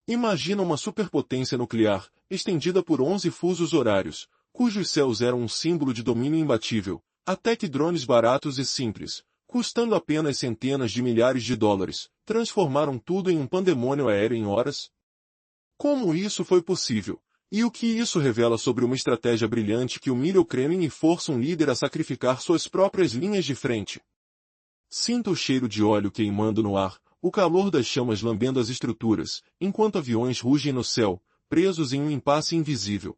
Imagina uma superpotência nuclear, estendida por 11 fusos horários, cujos céus eram um símbolo de domínio imbatível, até que drones baratos e simples, custando apenas centenas de milhares de dólares, transformaram tudo em um pandemônio aéreo em horas? Como isso foi possível? E o que isso revela sobre uma estratégia brilhante que humilha o Kremlin e força um líder a sacrificar suas próprias linhas de frente? Sinta o cheiro de óleo queimando no ar, o calor das chamas lambendo as estruturas, enquanto aviões rugem no céu, presos em um impasse invisível.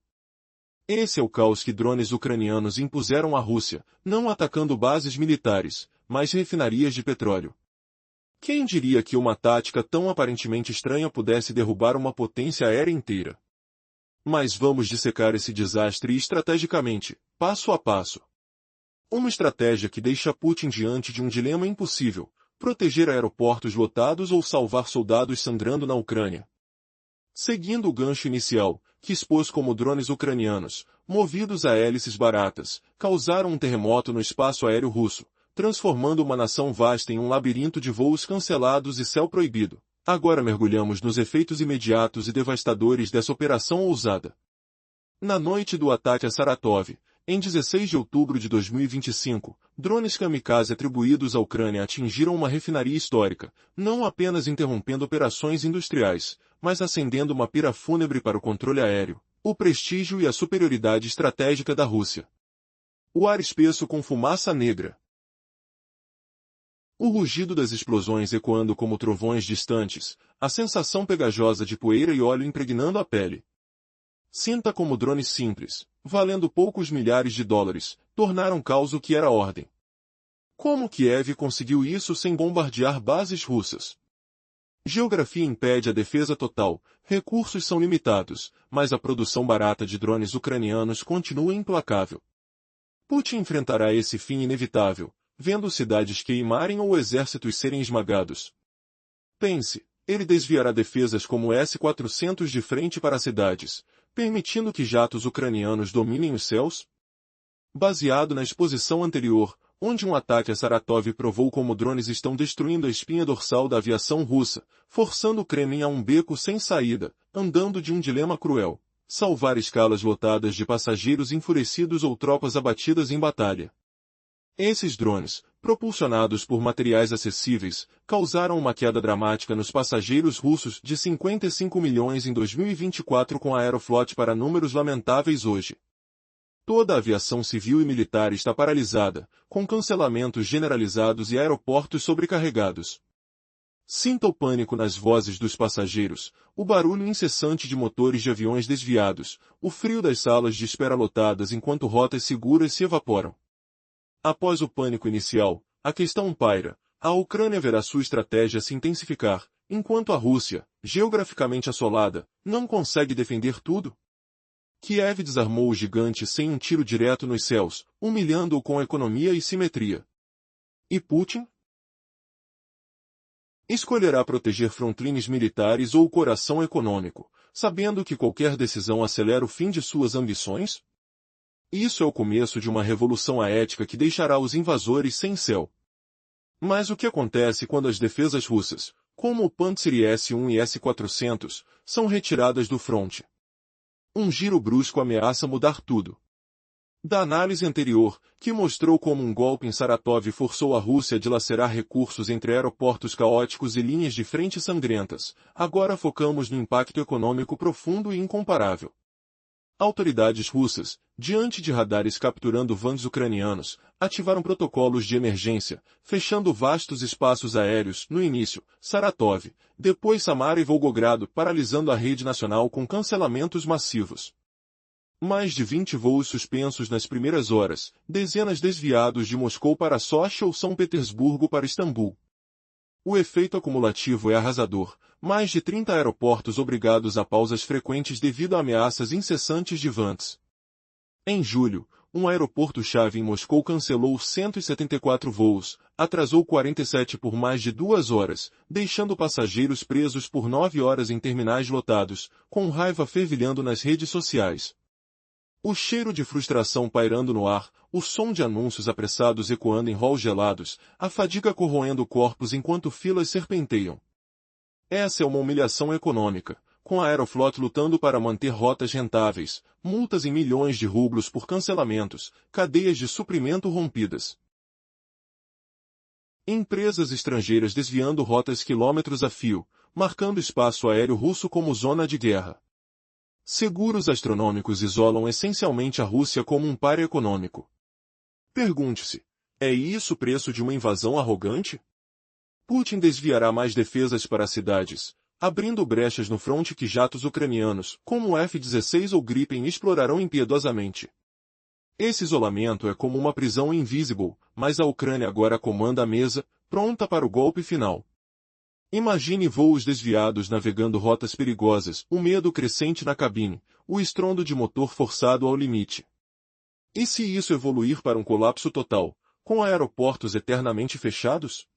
Esse é o caos que drones ucranianos impuseram à Rússia, não atacando bases militares, mas refinarias de petróleo. Quem diria que uma tática tão aparentemente estranha pudesse derrubar uma potência aérea inteira? Mas vamos dissecar esse desastre estrategicamente, passo a passo. Uma estratégia que deixa Putin diante de um dilema impossível: proteger aeroportos lotados ou salvar soldados sangrando na Ucrânia. Seguindo o gancho inicial, que expôs como drones ucranianos, movidos a hélices baratas, causaram um terremoto no espaço aéreo russo, transformando uma nação vasta em um labirinto de voos cancelados e céu proibido. Agora mergulhamos nos efeitos imediatos e devastadores dessa operação ousada. Na noite do ataque a Saratov, em 16 de outubro de 2025, drones kamikaze atribuídos à Ucrânia atingiram uma refinaria histórica, não apenas interrompendo operações industriais, mas acendendo uma pira fúnebre para o controle aéreo, o prestígio e a superioridade estratégica da Rússia. O ar espesso com fumaça negra. O rugido das explosões ecoando como trovões distantes, a sensação pegajosa de poeira e óleo impregnando a pele. Sinta como drones simples, valendo poucos milhares de dólares, tornaram caos o que era ordem. Como Kiev conseguiu isso sem bombardear bases russas? Geografia impede a defesa total, recursos são limitados, mas a produção barata de drones ucranianos continua implacável. Putin enfrentará esse fim inevitável, vendo cidades queimarem ou exércitos serem esmagados. Pense, ele desviará defesas como S-400 de frente para cidades, permitindo que jatos ucranianos dominem os céus? Baseado na exposição anterior, onde um ataque a Saratov provou como drones estão destruindo a espinha dorsal da aviação russa, forçando o Kremlin a um beco sem saída, andando de um dilema cruel: salvar escalas lotadas de passageiros enfurecidos ou tropas abatidas em batalha. Esses drones, propulsionados por materiais acessíveis, causaram uma queda dramática nos passageiros russos de 55 milhões em 2024 com a Aeroflot para números lamentáveis hoje. Toda a aviação civil e militar está paralisada, com cancelamentos generalizados e aeroportos sobrecarregados. Sinta o pânico nas vozes dos passageiros, o barulho incessante de motores de aviões desviados, o frio das salas de espera lotadas enquanto rotas seguras se evaporam. Após o pânico inicial, a questão paira: a Ucrânia verá sua estratégia se intensificar, enquanto a Rússia, geograficamente assolada, não consegue defender tudo? Kiev desarmou o gigante sem um tiro direto nos céus, humilhando-o com economia e simetria. E Putin? Escolherá proteger frontlines militares ou o coração econômico, sabendo que qualquer decisão acelera o fim de suas ambições? Isso é o começo de uma revolução ética que deixará os invasores sem céu. Mas o que acontece quando as defesas russas, como o Pantsir S-1 e S-400, são retiradas do fronte? Um giro brusco ameaça mudar tudo. Da análise anterior, que mostrou como um golpe em Saratov forçou a Rússia a dilacerar recursos entre aeroportos caóticos e linhas de frente sangrentas, agora focamos no impacto econômico profundo e incomparável. Autoridades russas, diante de radares capturando vans ucranianos, ativaram protocolos de emergência, fechando vastos espaços aéreos, no início, Saratov, depois Samara e Volgogrado, paralisando a rede nacional com cancelamentos massivos. Mais de 20 voos suspensos nas primeiras horas, dezenas desviados de Moscou para Sochi ou São Petersburgo para Istambul. O efeito acumulativo é arrasador: mais de 30 aeroportos obrigados a pausas frequentes devido a ameaças incessantes de vans. Em julho, um aeroporto-chave em Moscou cancelou 174 voos, atrasou 47 por mais de 2 horas, deixando passageiros presos por 9 horas em terminais lotados, com raiva fervilhando nas redes sociais. O cheiro de frustração pairando no ar, o som de anúncios apressados ecoando em halls gelados, a fadiga corroendo corpos enquanto filas serpenteiam. Essa é uma humilhação econômica, com a Aeroflot lutando para manter rotas rentáveis, multas em milhões de rublos por cancelamentos, cadeias de suprimento rompidas. Empresas estrangeiras desviando rotas quilômetros a fio, marcando espaço aéreo russo como zona de guerra. Seguros astronômicos isolam essencialmente a Rússia como um par econômico. Pergunte-se, é isso o preço de uma invasão arrogante? Putin desviará mais defesas para as cidades, abrindo brechas no fronte que jatos ucranianos, como o F-16 ou Gripen, explorarão impiedosamente. Esse isolamento é como uma prisão invisível, mas a Ucrânia agora comanda a mesa, pronta para o golpe final. Imagine voos desviados navegando rotas perigosas, o medo crescente na cabine, o estrondo de motor forçado ao limite. E se isso evoluir para um colapso total, com aeroportos eternamente fechados?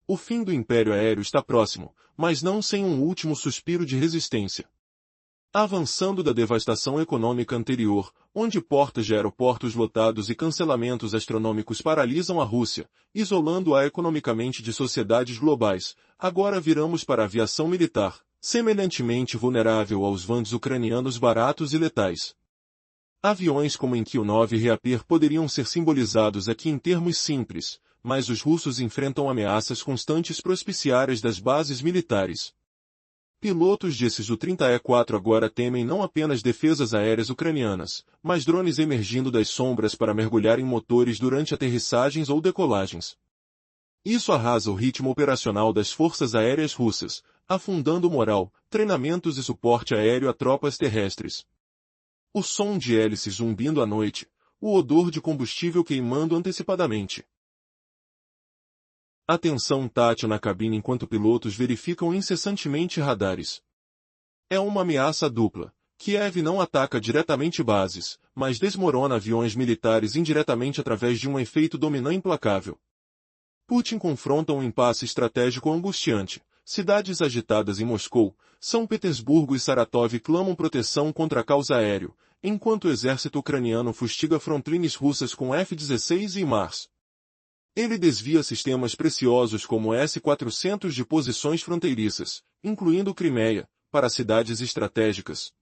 O fim do Império Aéreo está próximo, mas não sem um último suspiro de resistência. Avançando da devastação econômica anterior, onde portas de aeroportos lotados e cancelamentos astronômicos paralisam a Rússia, isolando-a economicamente de sociedades globais, agora viramos para a aviação militar, semelhantemente vulnerável aos vans ucranianos baratos e letais. Aviões como Enkiu-9 e Reaper poderiam ser simbolizados aqui em termos simples, mas os russos enfrentam ameaças constantes propiciárias das bases militares. Pilotos de Su-30E-4 agora temem não apenas defesas aéreas ucranianas, mas drones emergindo das sombras para mergulhar em motores durante aterrissagens ou decolagens. Isso arrasa o ritmo operacional das forças aéreas russas, afundando moral, treinamentos e suporte aéreo a tropas terrestres. O som de hélices zumbindo à noite, o odor de combustível queimando antecipadamente. Atenção tátil na cabine enquanto pilotos verificam incessantemente radares. É uma ameaça dupla. Kiev não ataca diretamente bases, mas desmorona aviões militares indiretamente através de um efeito dominó implacável. Putin confronta um impasse estratégico angustiante. Cidades agitadas em Moscou, São Petersburgo e Saratov clamam proteção contra a causa aéreo, enquanto o exército ucraniano fustiga frontlines russas com F-16 e Mars. Ele desvia sistemas preciosos como S-400 de posições fronteiriças, incluindo Crimeia, para cidades estratégicas.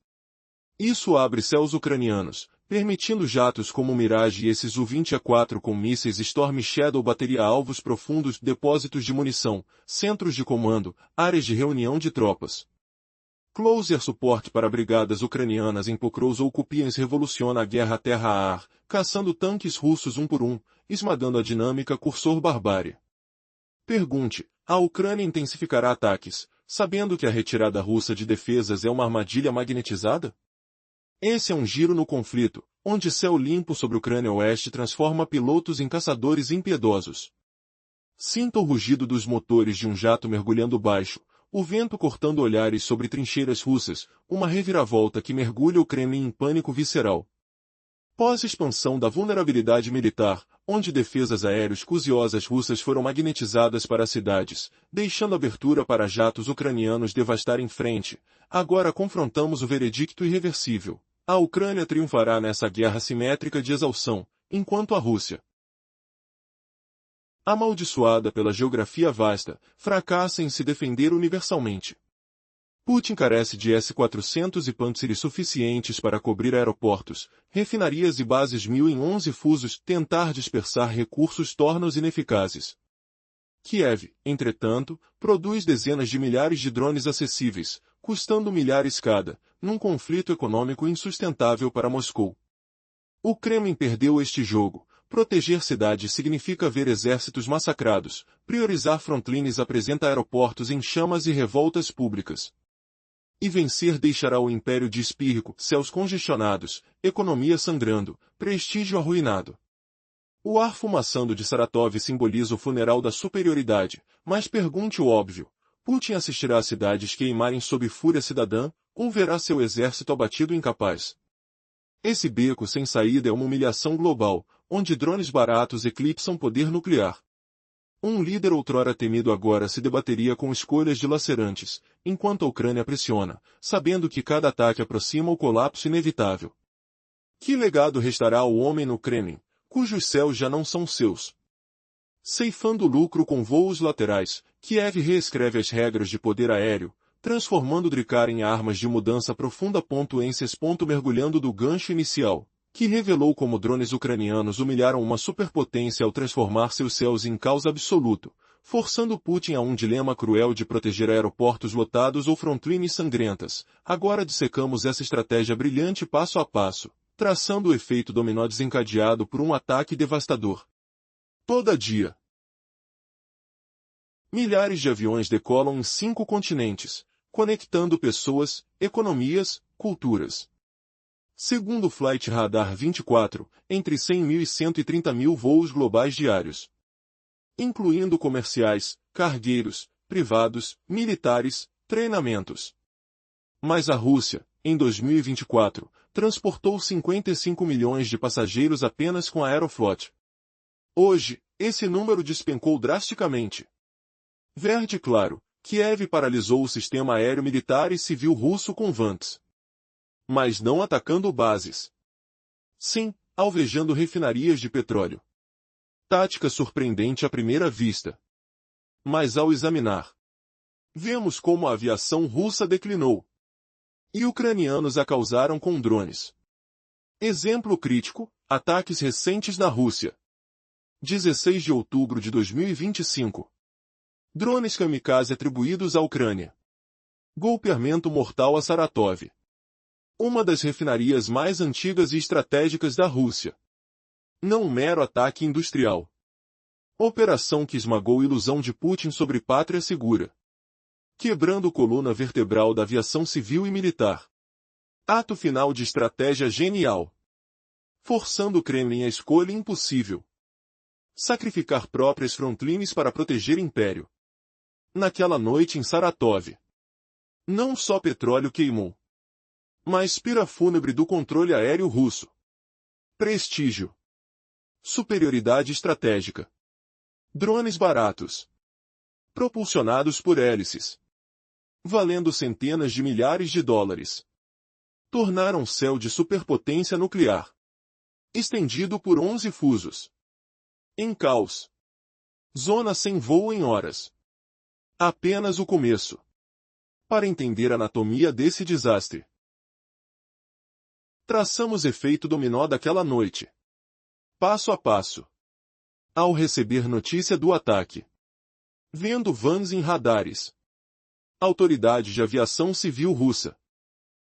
Isso abre céus ucranianos, permitindo jatos como o Mirage e esse Su-24 com mísseis Storm Shadow bateria alvos profundos, depósitos de munição, centros de comando, áreas de reunião de tropas. Closer suporte para brigadas ucranianas em Pokrovsk ou Kupiansk revoluciona a guerra terra-ar, caçando tanques russos um por um, esmagando a dinâmica cursor barbárie. Pergunte, a Ucrânia intensificará ataques, sabendo que a retirada russa de defesas é uma armadilha magnetizada? Esse é um giro no conflito, onde céu limpo sobre Ucrânia Oeste transforma pilotos em caçadores impiedosos. Sinta o rugido dos motores de um jato mergulhando baixo, o vento cortando olhares sobre trincheiras russas, uma reviravolta que mergulha o Kremlin em pânico visceral. Pós-expansão da vulnerabilidade militar, onde defesas aéreas cusiosas russas foram magnetizadas para cidades, deixando abertura para jatos ucranianos devastarem frente, agora confrontamos o veredicto irreversível. A Ucrânia triunfará nessa guerra simétrica de exaustão, enquanto a Rússia, amaldiçoada pela geografia vasta, fracassa em se defender universalmente. Putin carece de S-400 e Pantsir suficientes para cobrir aeroportos, refinarias e bases 1011 fusos. Tentar dispersar recursos torna-os ineficazes. Kiev, entretanto, produz dezenas de milhares de drones acessíveis, custando milhares cada, num conflito econômico insustentável para Moscou. O Kremlin perdeu este jogo. Proteger cidades significa ver exércitos massacrados, priorizar frontlines apresenta aeroportos em chamas e revoltas públicas. E vencer deixará o império dispírrico, céus congestionados, economia sangrando, prestígio arruinado. O ar fumaçando de Saratov simboliza o funeral da superioridade, mas pergunte o óbvio. Putin assistirá a cidades queimarem sob fúria cidadã, ou verá seu exército abatido incapaz? Esse beco sem saída é uma humilhação global, onde drones baratos eclipsam poder nuclear. Um líder outrora temido agora se debateria com escolhas dilacerantes, enquanto a Ucrânia pressiona, sabendo que cada ataque aproxima o colapso inevitável. Que legado restará ao homem no Kremlin, cujos céus já não são seus? Ceifando lucro com voos laterais, Kiev reescreve as regras de poder aéreo, transformando Dricar em armas de mudança profunda. Ences. Mergulhando do gancho inicial, que revelou como drones ucranianos humilharam uma superpotência ao transformar seus céus em caos absoluto, forçando Putin a um dilema cruel de proteger aeroportos lotados ou frontlines sangrentas. Agora dissecamos essa estratégia brilhante passo a passo, traçando o efeito dominó desencadeado por um ataque devastador. Todo dia, milhares de aviões decolam em 5 continentes, conectando pessoas, economias, culturas. Segundo o Flight Radar 24, entre 100 mil e 130 mil voos globais diários, incluindo comerciais, cargueiros, privados, militares, treinamentos. Mas a Rússia, em 2024, transportou 55 milhões de passageiros apenas com a Aeroflot. Hoje, esse número despencou drasticamente. Verde claro, Kiev paralisou o sistema aéreo militar e civil russo com VANTs. Mas não atacando bases. Sim, alvejando refinarias de petróleo. Tática surpreendente à primeira vista. Mas ao examinar, vemos como a aviação russa declinou. E ucranianos a causaram com drones. Exemplo crítico, ataques recentes na Rússia. 16 de outubro de 2025. Drones kamikaze atribuídos à Ucrânia. Golpeamento mortal a Saratov, uma das refinarias mais antigas e estratégicas da Rússia. Não um mero ataque industrial. Operação que esmagou a ilusão de Putin sobre pátria segura, quebrando coluna vertebral da aviação civil e militar. Ato final de estratégia genial, forçando o Kremlin a escolha impossível. Sacrificar próprias frontlines para proteger império. Naquela noite em Saratov, não só petróleo queimou, mas pira fúnebre do controle aéreo russo. Prestígio. Superioridade estratégica. Drones baratos, propulsionados por hélices, valendo centenas de milhares de dólares, tornaram o céu de superpotência nuclear, estendido por 11 fusos, em caos. Zona sem voo em horas. Apenas o começo. Para entender a anatomia desse desastre, traçamos efeito dominó daquela noite. Passo a passo. Ao receber notícia do ataque, vendo vans em radares, autoridade de aviação civil russa,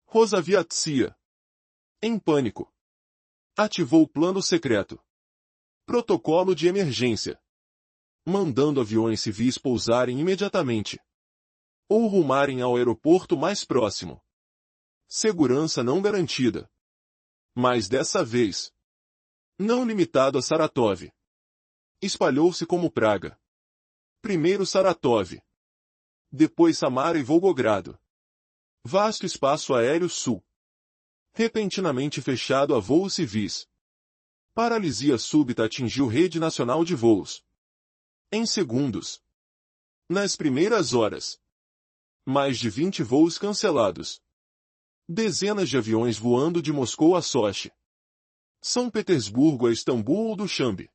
Rosaviatsia, em pânico, ativou o plano secreto. Protocolo de emergência, mandando aviões civis pousarem imediatamente, ou rumarem ao aeroporto mais próximo. Segurança não garantida. Mas dessa vez, não limitado a Saratov. Espalhou-se como praga. Primeiro Saratov, depois Samara e Volgogrado. Vasto espaço aéreo sul, repentinamente fechado a voos civis. Paralisia súbita atingiu rede nacional de voos. Em segundos. Nas primeiras horas. Mais de 20 voos cancelados. Dezenas de aviões voando de Moscou a Sochi, São Petersburgo a Istambul ou Duxanbe,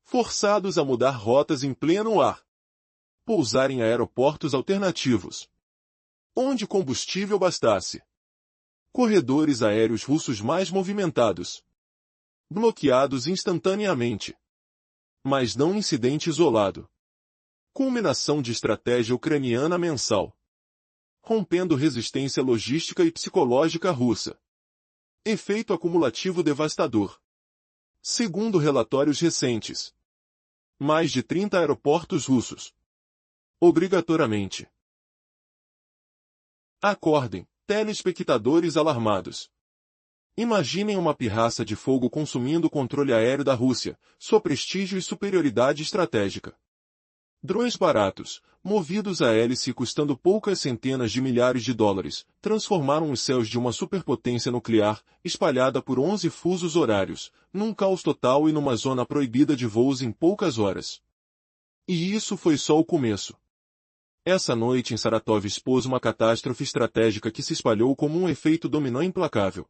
forçados a mudar rotas em pleno ar. Pousar em aeroportos alternativos, onde combustível bastasse. Corredores aéreos russos mais movimentados, bloqueados instantaneamente. Mas não incidente isolado. Culminação de estratégia ucraniana mensal, rompendo resistência logística e psicológica russa. Efeito acumulativo devastador. Segundo relatórios recentes, mais de 30 aeroportos russos. Obrigatoriamente. Acordem, telespectadores alarmados. Imaginem uma pirraça de fogo consumindo o controle aéreo da Rússia, sua prestígio e superioridade estratégica. Drones baratos, movidos a hélice e custando poucas centenas de milhares de dólares, transformaram os céus de uma superpotência nuclear, espalhada por 11 fusos horários, num caos total e numa zona proibida de voos em poucas horas. E isso foi só o começo. Essa noite em Saratov expôs uma catástrofe estratégica que se espalhou como um efeito dominó implacável.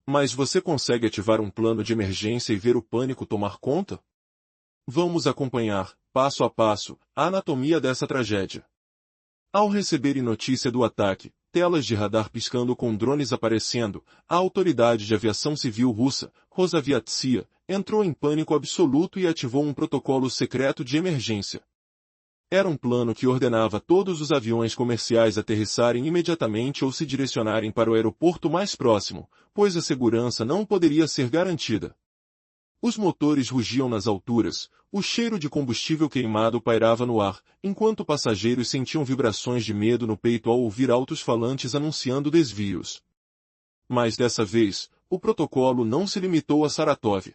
Mas você consegue ativar um plano de emergência e ver o pânico tomar conta? Vamos acompanhar, passo a passo, a anatomia dessa tragédia. Ao receberem notícia do ataque, telas de radar piscando com drones aparecendo, a autoridade de aviação civil russa, Rosaviatsia, entrou em pânico absoluto e ativou um protocolo secreto de emergência. Era um plano que ordenava todos os aviões comerciais aterrissarem imediatamente ou se direcionarem para o aeroporto mais próximo, pois a segurança não poderia ser garantida. Os motores rugiam nas alturas, o cheiro de combustível queimado pairava no ar, enquanto passageiros sentiam vibrações de medo no peito ao ouvir altos-falantes anunciando desvios. Mas dessa vez, o protocolo não se limitou a Saratov.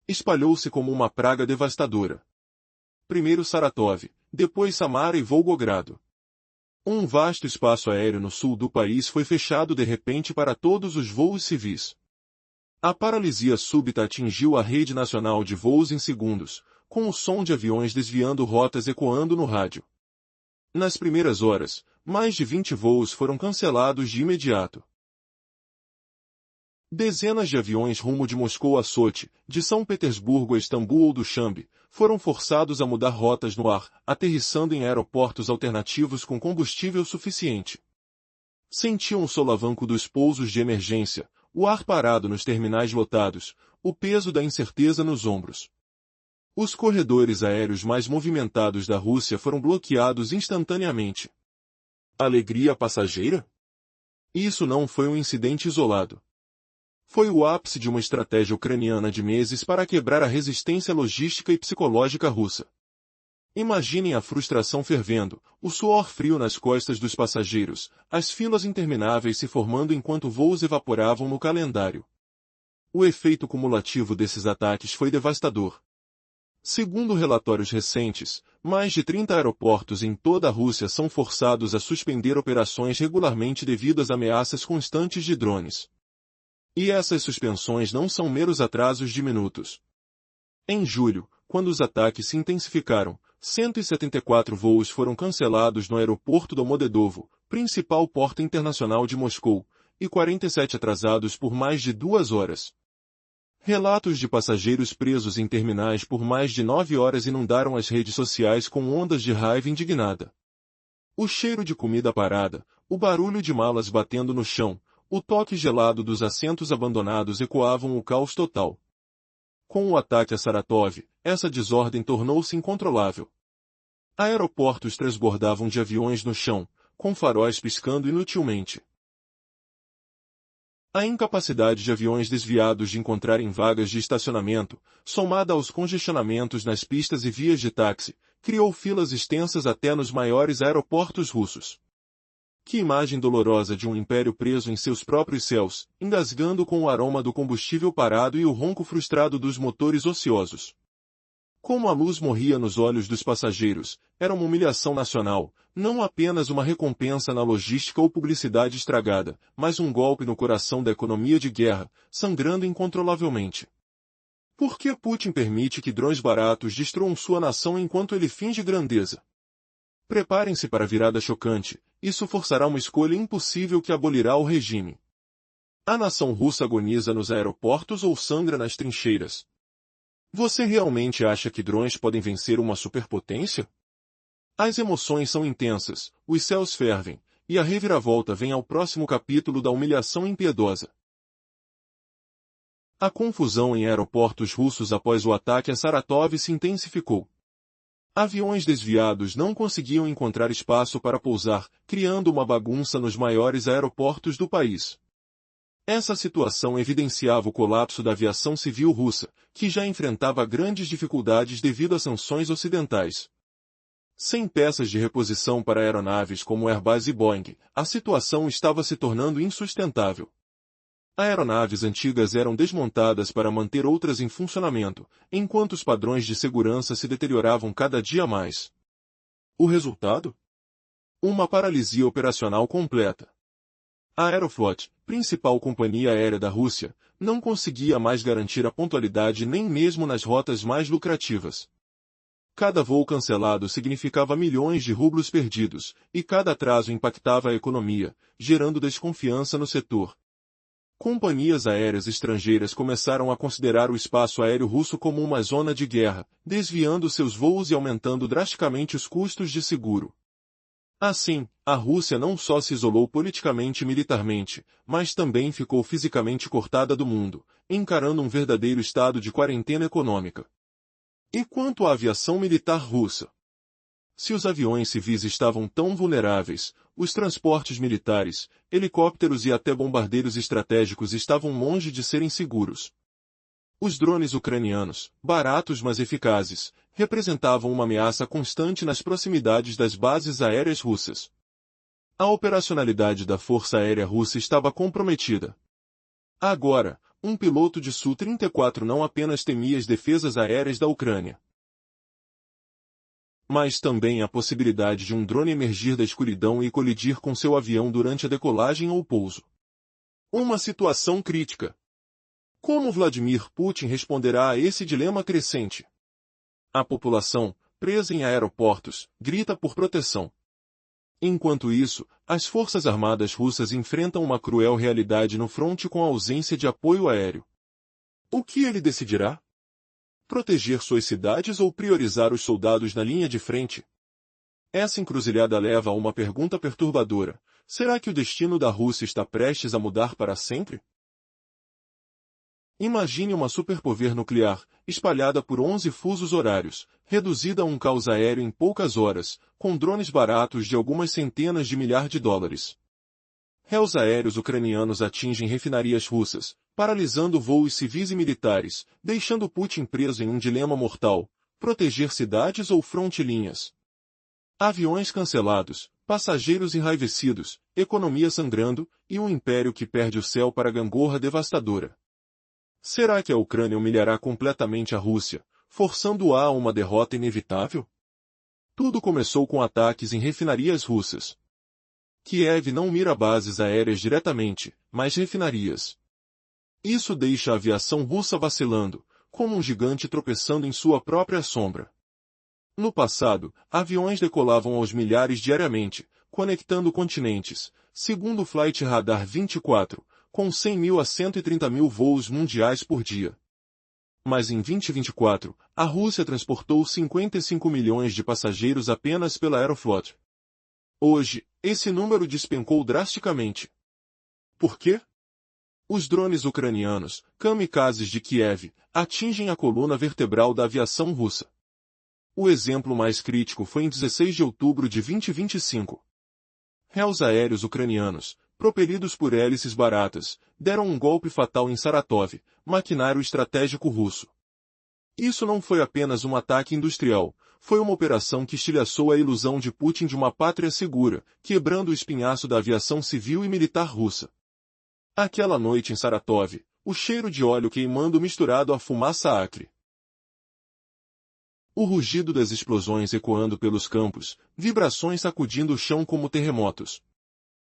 Espalhou-se como uma praga devastadora. Primeiro Saratov, depois Samara e Volgogrado. Um vasto espaço aéreo no sul do país foi fechado de repente para todos os voos civis. A paralisia súbita atingiu a rede nacional de voos em segundos, com o som de aviões desviando rotas ecoando no rádio. Nas primeiras horas, mais de 20 voos foram cancelados de imediato. Dezenas de aviões rumo de Moscou a Sochi, de São Petersburgo a Istambul ou Duxambe, foram forçados a mudar rotas no ar, aterrissando em aeroportos alternativos com combustível suficiente. Sentiam o solavanco dos pousos de emergência, o ar parado nos terminais lotados, o peso da incerteza nos ombros. Os corredores aéreos mais movimentados da Rússia foram bloqueados instantaneamente. Alegria passageira? Isso não foi um incidente isolado. Foi o ápice de uma estratégia ucraniana de meses para quebrar a resistência logística e psicológica russa. Imaginem a frustração fervendo, o suor frio nas costas dos passageiros, as filas intermináveis se formando enquanto voos evaporavam no calendário. O efeito cumulativo desses ataques foi devastador. Segundo relatórios recentes, mais de 30 aeroportos em toda a Rússia são forçados a suspender operações regularmente devido às ameaças constantes de drones. E essas suspensões não são meros atrasos de minutos. Em julho, quando os ataques se intensificaram, 174 voos foram cancelados no aeroporto Domodedovo, principal porta internacional de Moscou, e 47 atrasados por mais de 2 horas. Relatos de passageiros presos em terminais por mais de 9 horas inundaram as redes sociais com ondas de raiva indignada. O cheiro de comida parada, o barulho de malas batendo no chão, o toque gelado dos assentos abandonados ecoavam o caos total. Com o ataque a Saratov, essa desordem tornou-se incontrolável. Aeroportos transbordavam de aviões no chão, com faróis piscando inutilmente. A incapacidade de aviões desviados de encontrarem vagas de estacionamento, somada aos congestionamentos nas pistas e vias de táxi, criou filas extensas até nos maiores aeroportos russos. Que imagem dolorosa de um império preso em seus próprios céus, engasgando com o aroma do combustível parado e o ronco frustrado dos motores ociosos. Como a luz morria nos olhos dos passageiros, era uma humilhação nacional, não apenas uma recompensa na logística ou publicidade estragada, mas um golpe no coração da economia de guerra, sangrando incontrolavelmente. Por que Putin permite que drones baratos destruam sua nação enquanto ele finge grandeza? Preparem-se para a virada chocante, isso forçará uma escolha impossível que abolirá o regime. A nação russa agoniza nos aeroportos ou sangra nas trincheiras? Você realmente acha que drones podem vencer uma superpotência? As emoções são intensas, os céus fervem, e a reviravolta vem ao próximo capítulo da humilhação impiedosa. A confusão em aeroportos russos após o ataque a Saratov se intensificou. Aviões desviados não conseguiam encontrar espaço para pousar, criando uma bagunça nos maiores aeroportos do país. Essa situação evidenciava o colapso da aviação civil russa, que já enfrentava grandes dificuldades devido às sanções ocidentais. Sem peças de reposição para aeronaves como Airbus e Boeing, a situação estava se tornando insustentável. Aeronaves antigas eram desmontadas para manter outras em funcionamento, enquanto os padrões de segurança se deterioravam cada dia mais. O resultado? Uma paralisia operacional completa. A Aeroflot, principal companhia aérea da Rússia, não conseguia mais garantir a pontualidade nem mesmo nas rotas mais lucrativas. Cada voo cancelado significava milhões de rublos perdidos, e cada atraso impactava a economia, gerando desconfiança no setor. Companhias aéreas estrangeiras começaram a considerar o espaço aéreo russo como uma zona de guerra, desviando seus voos e aumentando drasticamente os custos de seguro. Assim, a Rússia não só se isolou politicamente e militarmente, mas também ficou fisicamente cortada do mundo, encarando um verdadeiro estado de quarentena econômica. E quanto à aviação militar russa? Se os aviões civis estavam tão vulneráveis, os transportes militares, helicópteros e até bombardeiros estratégicos estavam longe de serem seguros. Os drones ucranianos, baratos mas eficazes, representavam uma ameaça constante nas proximidades das bases aéreas russas. A operacionalidade da Força Aérea Russa estava comprometida. Agora, um piloto de Su-34 não apenas temia as defesas aéreas da Ucrânia, mas também a possibilidade de um drone emergir da escuridão e colidir com seu avião durante a decolagem ou pouso. Uma situação crítica. Como Vladimir Putin responderá a esse dilema crescente? A população, presa em aeroportos, grita por proteção. Enquanto isso, as forças armadas russas enfrentam uma cruel realidade no fronte com a ausência de apoio aéreo. O que ele decidirá? Proteger suas cidades ou priorizar os soldados na linha de frente? Essa encruzilhada leva a uma pergunta perturbadora. Será que o destino da Rússia está prestes a mudar para sempre? Imagine uma superpower nuclear, espalhada por 11 fusos horários, reduzida a um caos aéreo em poucas horas, com drones baratos de algumas centenas de milhares de dólares. Réus aéreos ucranianos atingem refinarias russas, paralisando voos civis e militares, deixando Putin preso em um dilema mortal: proteger cidades ou fronte-linhas. Aviões cancelados, passageiros enraivecidos, economia sangrando, e um império que perde o céu para a gangorra devastadora. Será que a Ucrânia humilhará completamente a Rússia, forçando-a a uma derrota inevitável? Tudo começou com ataques em refinarias russas. Kiev não mira bases aéreas diretamente, mas refinarias. Isso deixa a aviação russa vacilando, como um gigante tropeçando em sua própria sombra. No passado, aviões decolavam aos milhares diariamente, conectando continentes, segundo o Flight Radar 24, com 100 mil a 130 mil voos mundiais por dia. Mas em 2024, a Rússia transportou 55 milhões de passageiros apenas pela Aeroflot. Hoje, esse número despencou drasticamente. Por quê? Os drones ucranianos, kamikazes de Kiev, atingem a coluna vertebral da aviação russa. O exemplo mais crítico foi em 16 de outubro de 2025. Réus aéreos ucranianos, propelidos por hélices baratas, deram um golpe fatal em Saratov, maquinário estratégico russo. Isso não foi apenas um ataque industrial, foi uma operação que estilhaçou a ilusão de Putin de uma pátria segura, quebrando o espinhaço da aviação civil e militar russa. Aquela noite em Saratov, o cheiro de óleo queimando misturado à fumaça acre. O rugido das explosões ecoando pelos campos, vibrações sacudindo o chão como terremotos.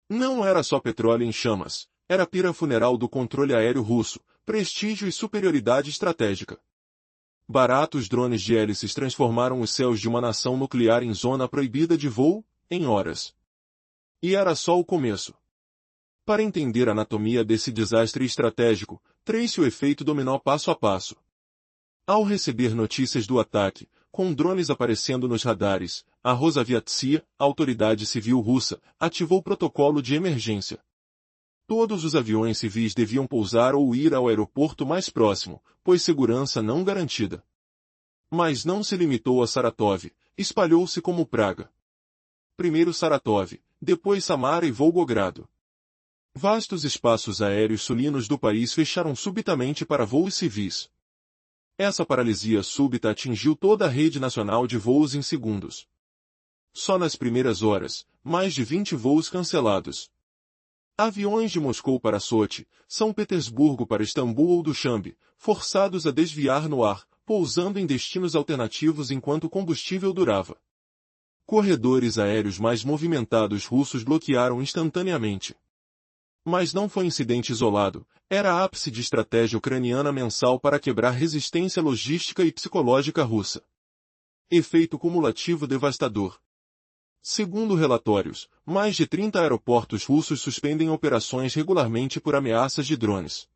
Não era só petróleo em chamas, era a pira funeral do controle aéreo russo, prestígio e superioridade estratégica. Baratos drones de hélices transformaram os céus de uma nação nuclear em zona proibida de voo, em horas. E era só o começo. Para entender a anatomia desse desastre estratégico, trace o efeito dominó passo a passo. Ao receber notícias do ataque, com drones aparecendo nos radares, a Rosaviatsia, a autoridade civil russa, ativou protocolo de emergência. Todos os aviões civis deviam pousar ou ir ao aeroporto mais próximo, pois segurança não garantida. Mas não se limitou a Saratov, espalhou-se como praga. Primeiro Saratov, depois Samara e Volgogrado. Vastos espaços aéreos sulinos do país fecharam subitamente para voos civis. Essa paralisia súbita atingiu toda a rede nacional de voos em segundos. Só nas primeiras horas, mais de 20 voos cancelados. Aviões de Moscou para Sochi, São Petersburgo para Istambul ou Duxanbe, forçados a desviar no ar, pousando em destinos alternativos enquanto o combustível durava. Corredores aéreos mais movimentados russos bloquearam instantaneamente. Mas não foi incidente isolado, era ápice de estratégia ucraniana mensal para quebrar resistência logística e psicológica russa. Efeito cumulativo devastador. Segundo relatórios, mais de 30 aeroportos russos suspendem operações regularmente por ameaças de drones.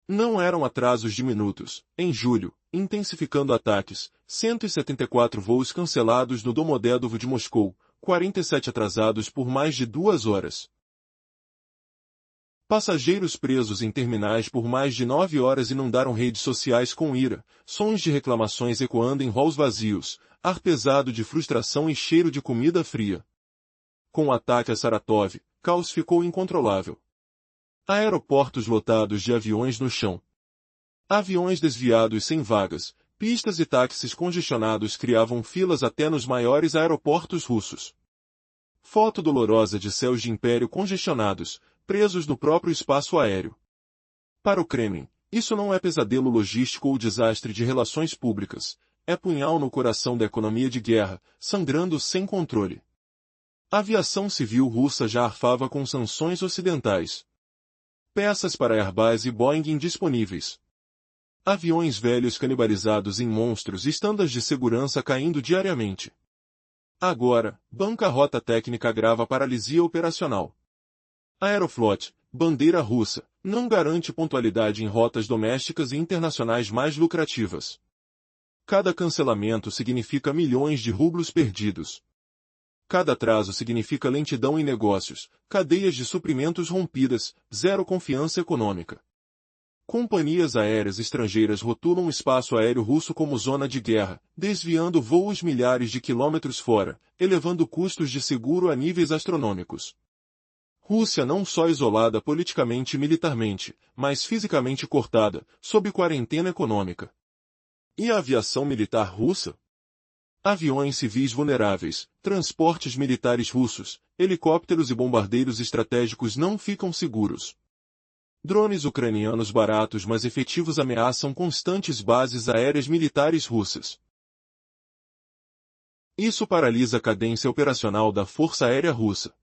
Não eram atrasos de minutos. Em julho, intensificando ataques, 174 voos cancelados no Domodedovo de Moscou, 47 atrasados por mais de 2 horas. Passageiros presos em terminais por mais de 9 horas inundaram redes sociais com ira, sons de reclamações ecoando em halls vazios, ar pesado de frustração e cheiro de comida fria. Com o ataque a Saratov, caos ficou incontrolável. Aeroportos lotados de aviões no chão. Aviões desviados sem vagas, pistas e táxis congestionados criavam filas até nos maiores aeroportos russos. Foto dolorosa de céus de império congestionados, presos no próprio espaço aéreo. Para o Kremlin, isso não é pesadelo logístico ou desastre de relações públicas, é punhal no coração da economia de guerra, sangrando sem controle. A aviação civil russa já arfava com sanções ocidentais. Peças para Airbus e Boeing indisponíveis. Aviões velhos canibalizados em monstros e estandas de segurança caindo diariamente. Agora, bancarrota técnica agrava paralisia operacional. Aeroflot, bandeira russa, não garante pontualidade em rotas domésticas e internacionais mais lucrativas. Cada cancelamento significa milhões de rublos perdidos. Cada atraso significa lentidão em negócios, cadeias de suprimentos rompidas, zero confiança econômica. Companhias aéreas estrangeiras rotulam o espaço aéreo russo como zona de guerra, desviando voos milhares de quilômetros fora, elevando custos de seguro a níveis astronômicos. Rússia não só isolada politicamente e militarmente, mas fisicamente cortada, sob quarentena econômica. E a aviação militar russa? Aviões civis vulneráveis, transportes militares russos, helicópteros e bombardeiros estratégicos não ficam seguros. Drones ucranianos baratos mas efetivos ameaçam constantes bases aéreas militares russas. Isso paralisa a cadência operacional da Força Aérea Russa.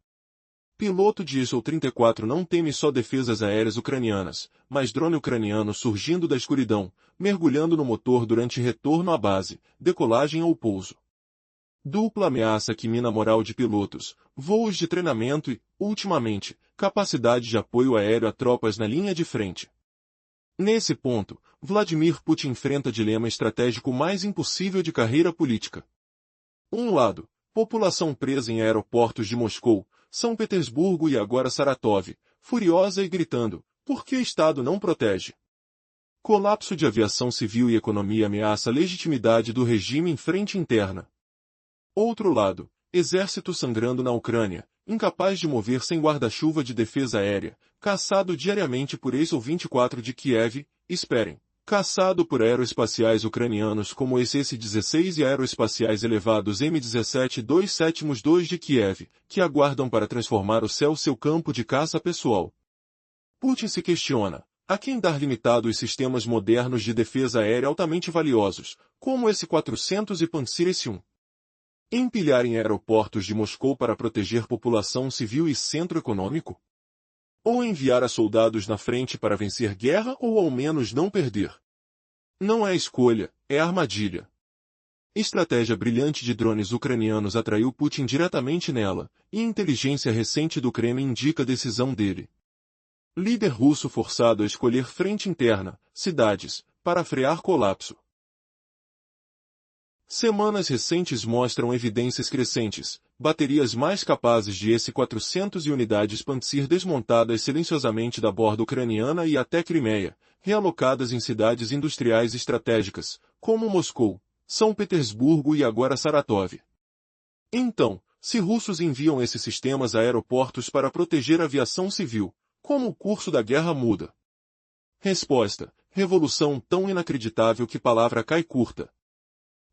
Piloto de Su-34 não teme só defesas aéreas ucranianas, mas drone ucraniano surgindo da escuridão, mergulhando no motor durante retorno à base, decolagem ou pouso. Dupla ameaça que mina a moral de pilotos, voos de treinamento e, ultimamente, capacidade de apoio aéreo a tropas na linha de frente. Nesse ponto, Vladimir Putin enfrenta dilema estratégico mais impossível de carreira política. Um lado, população presa em aeroportos de Moscou, São Petersburgo e agora Saratov, furiosa e gritando, por que o Estado não protege? Colapso de aviação civil e economia ameaça a legitimidade do regime em frente interna. Outro lado, exército sangrando na Ucrânia, incapaz de mover sem guarda-chuva de defesa aérea, caçado diariamente por Su-24 de Kiev, esperem, caçado por aeroespaciais ucranianos como esse S-16 e aeroespaciais elevados M-17 272 de Kiev, que aguardam para transformar o céu seu campo de caça pessoal. Putin se questiona, a quem dar limitados sistemas modernos de defesa aérea altamente valiosos, como S-400 e Pantsir S-1? Empilhar em aeroportos de Moscou para proteger população civil e centro econômico? Ou enviar a soldados na frente para vencer guerra ou ao menos não perder? Não é escolha, é armadilha. Estratégia brilhante de drones ucranianos atraiu Putin diretamente nela, e inteligência recente do Kremlin indica a decisão dele. Líder russo forçado a escolher frente interna, cidades, para frear colapso. Semanas recentes mostram evidências crescentes, baterias mais capazes de S-400 e unidades Pantsir desmontadas silenciosamente da borda ucraniana e até Crimeia, realocadas em cidades industriais estratégicas, como Moscou, São Petersburgo e agora Saratov. Então, se russos enviam esses sistemas a aeroportos para proteger a aviação civil, como o curso da guerra muda? Resposta: revolução tão inacreditável que palavra cai curta.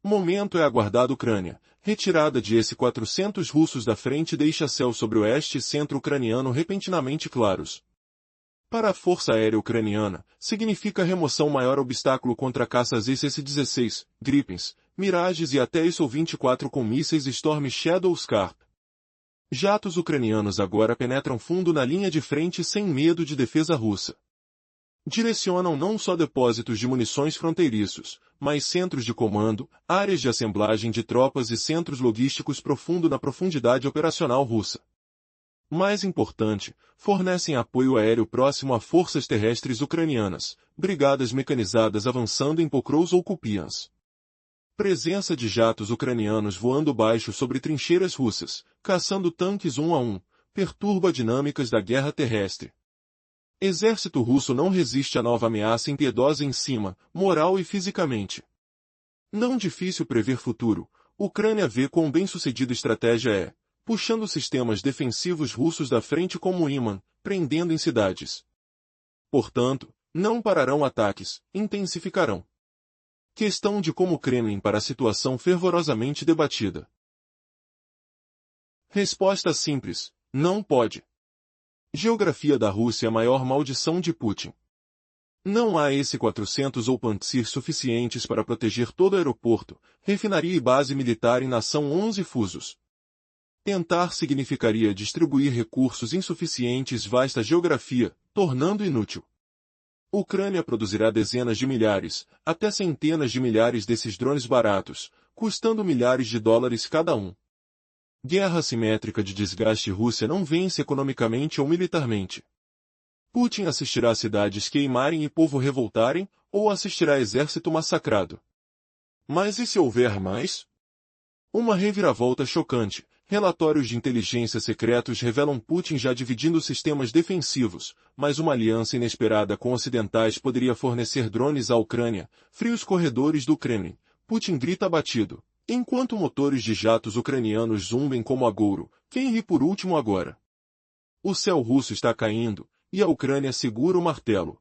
Momento é aguardado Ucrânia. Retirada de S-400 russos da frente deixa céu sobre oeste e centro ucraniano repentinamente claros. Para a Força Aérea Ucraniana, significa remoção maior obstáculo contra caças SS-16, Gripens, Mirages e até Su-24 com mísseis Storm Shadow Scarp. Jatos ucranianos agora penetram fundo na linha de frente sem medo de defesa russa. Direcionam não só depósitos de munições fronteiriços, mas centros de comando, áreas de assemblagem de tropas e centros logísticos profundo na profundidade operacional russa. Mais importante, fornecem apoio aéreo próximo a forças terrestres ucranianas, brigadas mecanizadas avançando em Pokrovsk ou Kupiansk. Presença de jatos ucranianos voando baixo sobre trincheiras russas, caçando tanques um a um, perturba dinâmicas da guerra terrestre. Exército russo não resiste à nova ameaça impiedosa em cima, moral e fisicamente. Não difícil prever futuro, Ucrânia vê quão bem-sucedida estratégia é, puxando sistemas defensivos russos da frente como imã, prendendo em cidades. Portanto, não pararão ataques, intensificarão. Questão de como o Kremlin para a situação fervorosamente debatida. Resposta simples: não pode. Geografia da Rússia é a maior maldição de Putin. Não há S-400 ou Pantsir suficientes para proteger todo aeroporto, refinaria e base militar em nação 11 fusos. Tentar significaria distribuir recursos insuficientes vasta geografia, tornando inútil. Ucrânia produzirá dezenas de milhares, até centenas de milhares desses drones baratos, custando milhares de dólares cada um. Guerra assimétrica de desgaste. Rússia não vence economicamente ou militarmente. Putin assistirá cidades queimarem e povo revoltarem, ou assistirá exército massacrado. Mas e se houver mais? Uma reviravolta chocante. Relatórios de inteligência secretos revelam Putin já dividindo sistemas defensivos, mas uma aliança inesperada com ocidentais poderia fornecer drones à Ucrânia, frios corredores do Kremlin. Putin grita abatido, enquanto motores de jatos ucranianos zumbem como agouro. Quem ri por último agora? O céu russo está caindo, e a Ucrânia segura o martelo.